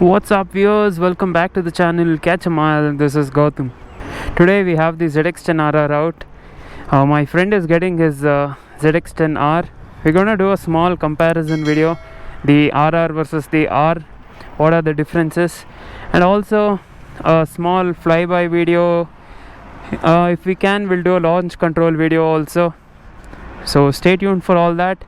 What's up viewers, welcome back to the channel Catch a Mile. This is Gautam. Today we have the ZX10RR out. My friend is getting his ZX10R. We're gonna do a small comparison video, the RR versus the R, what are the differences, and also a small flyby video. If we can, we'll do a launch control video also, so stay tuned for all that.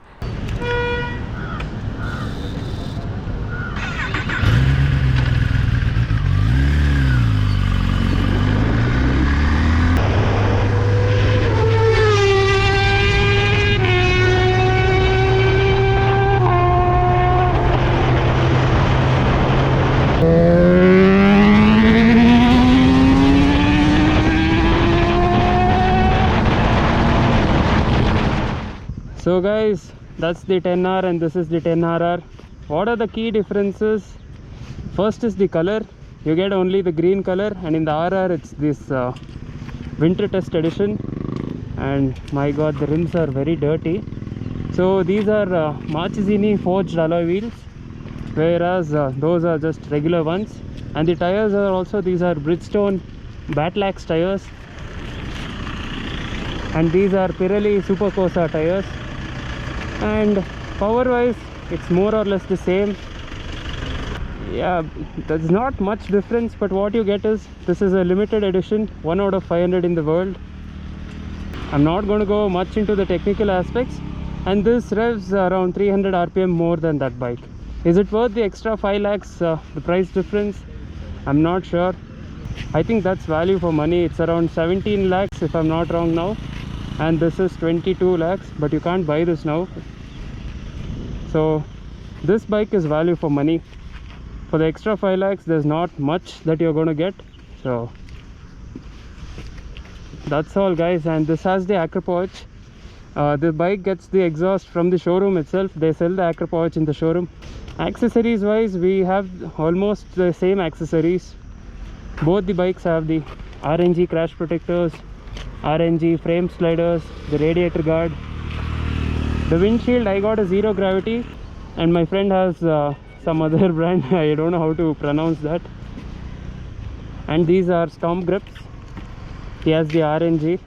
So guys, that's the 10R and this is the 10RR. What are the key differences? First is the color. You get only the green color, and in the RR it's this winter test edition, and my god, the rims are very dirty. So these are Marchesini forged alloy wheels, whereas those are just regular ones. And the tires are also, these are Bridgestone Batlax tires, and these are Pirelli Supercorsa tires. And power wise it's more or less the same. Yeah, there's not much difference, but what you get is, this is a limited edition, 1 out of 500 in the world. I'm not going to go much into the technical aspects, and this revs around 300 rpm more than that bike. Is it worth the extra 5 lakhs, the price difference? I'm not sure. I think that's value for money. It's around 17 lakhs if I'm not wrong now, and this is 22 lakhs, but you can't buy this now. So this bike is value for money. For the extra 5 lakhs there's not much that you're going to get. So that's all guys. And this has the Acropouch. The bike gets the exhaust from the showroom itself. They sell the Acropouch in the showroom. Accessories wise, we have almost the same accessories. Both the bikes have the RNG crash protectors, RNG frame sliders, the radiator guard. The windshield, I got a zero gravity, and my friend has some other brand, I don't know how to pronounce that. And these are Storm grips. He has the RNG,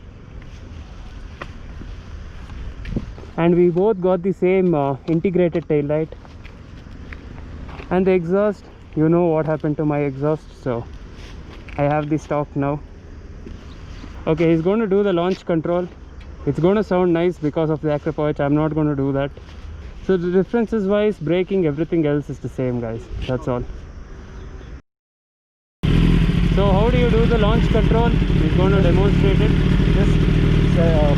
and we both got the same integrated tail light. And the exhaust, you know what happened to my exhaust, so I have the stock now. Okay, he's going to do the launch control. It's going to sound nice because of the Acropouch. I'm not going to do that. So the differences wise, braking, everything else is the same guys. That's all. So how do you do the launch control? He's going to demonstrate it. Just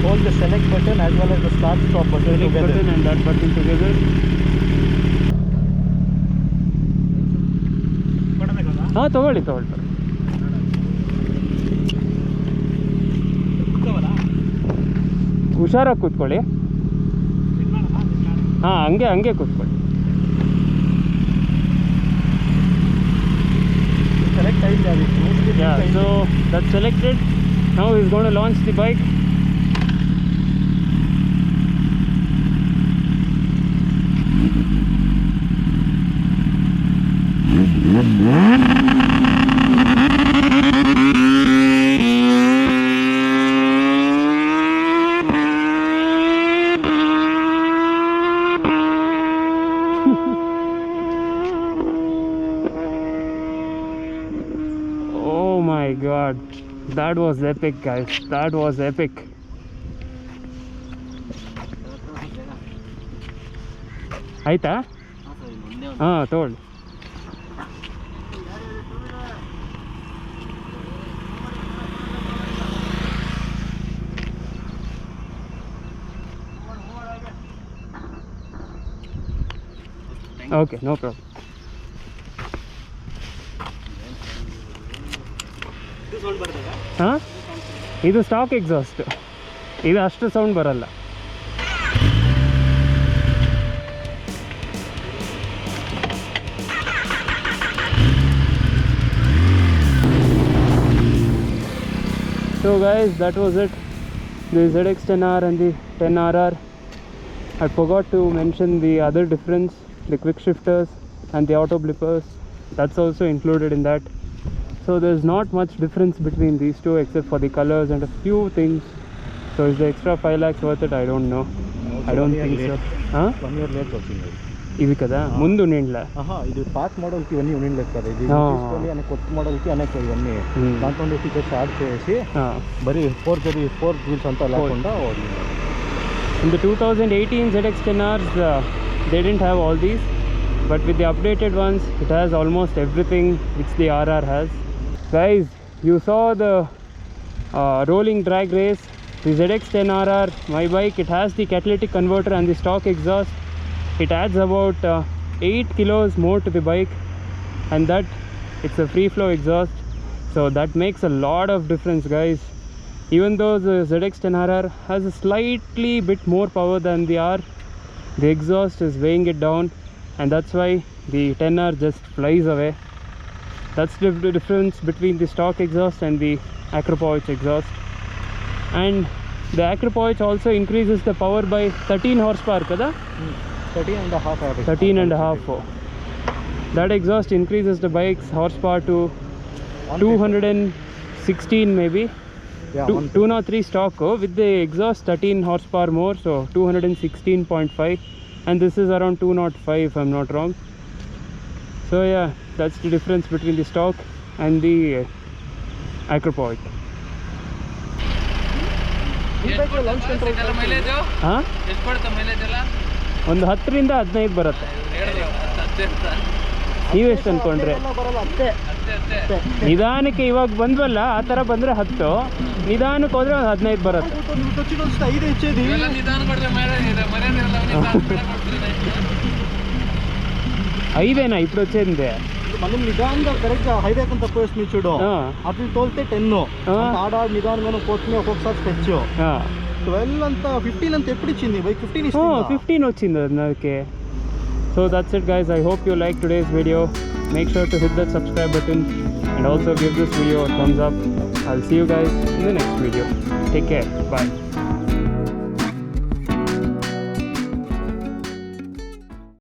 hold the select button as well as the start stop button Select together. button and that button together. हाँ तगोली ಹುಷಾರಾಗಿ ಕೂತ್ಕೊಳ್ಳಿ. ಹಾಂ, ಹಂಗೆ ಕೂತ್ಕೊಳ್ಳಿ. Yeah, so that's selected. Now he's going to launch the bike. Oh my god, that was epic guys, that was epic. ಆಯ್ತಾ? ಹಾಂ ತಗೊಳ್ಳಿ. Okay, no problem. ಹಾಂ, ಇದು ಸ್ಟಾಕ್ ಎಕ್ಸಾಸ್ಟ್, ಇದು ಅಷ್ಟು ಸೌಂಡ್ ಬರಲ್ಲ. So guys, that was it, the ZX10R and the 10RR. I forgot to mention the other difference, the quick shifters and the auto blippers. that's also included in that. So there's not much difference between these two except for the colors and a few things. So is the extra 5 lakhs worth it? I don't know. I don't think so. Huh? 1 year late వచ్చింది ఇవి కదా ముందు నిండ్ల ఇది పాత మోడల్కి ఇవన్నీ ఉండిండలేదు కదా ఇది తీసుకొని అనే కొత్త మోడల్కి అనేక ఇవన్నీ దాంట్లో ఫీచర్స్ యాడ్ చేసి మరి 4 వీల్స్ అంతా లేకుండా In the 2018 ZX10Rs they didn't have all these, but with the updated ones it has almost everything which the RR has. Guys, you saw the rolling drag race. The ZX10RR, my bike, it has the catalytic converter and the stock exhaust. It adds about 8 kilos more to the bike, and that it's a free flow exhaust, so that makes a lot of difference, guys. Even though the ZX10RR has a slightly bit more power than the R, the exhaust is weighing it down, and that's why the 10R just flies away. That's the difference between the stock exhaust and the Acropouch exhaust. And the Acropouch also increases the power by 13 horsepower kada? 13 and a half. That exhaust increases the bike's horsepower to 216 maybe. 203 stock with the exhaust 13 horsepower more, so 216.5, and this is around 205 if I'm not wrong. So yeah, that's the difference between the stock and the Acropouch. ಒಂದು 10ರಿಂದ 15 ಬರುತ್ತೆ. ನೀವೆಷ್ಟು ಅಂದ್ಕೊಂಡ್ರೆ? ನಿಧಾನಕ್ಕೆ ಇವಾಗ ಬಂದ್ವಲ್ಲ ಆ ಥರ ಬಂದರೆ 10, ನಿಧಾನಕ್ಕೆ ಹೋದರೆ ಒಂದು 15 ಬರುತ್ತೆ. ఐదేనా ఇప్పుడు వచ్చింది? మనం నిదానంగా కరెక్ట్ హైవే కొంత పోస్ట్ మీ చూడు అట్లా తోలితే 10 ఆడ నిదానంగా పోతుంది ఒక్కొక్కసారి స్పెచ్ 12 అంతా 15 అంత ఎప్పుడు ఇచ్చింది బైక్ 15 వచ్చింది అందుకే. So that's it guys, I hope you liked today's video. Make sure to hit that subscribe button and also give this video a thumbs up. I'll see you guys in the next video. Take care, bye.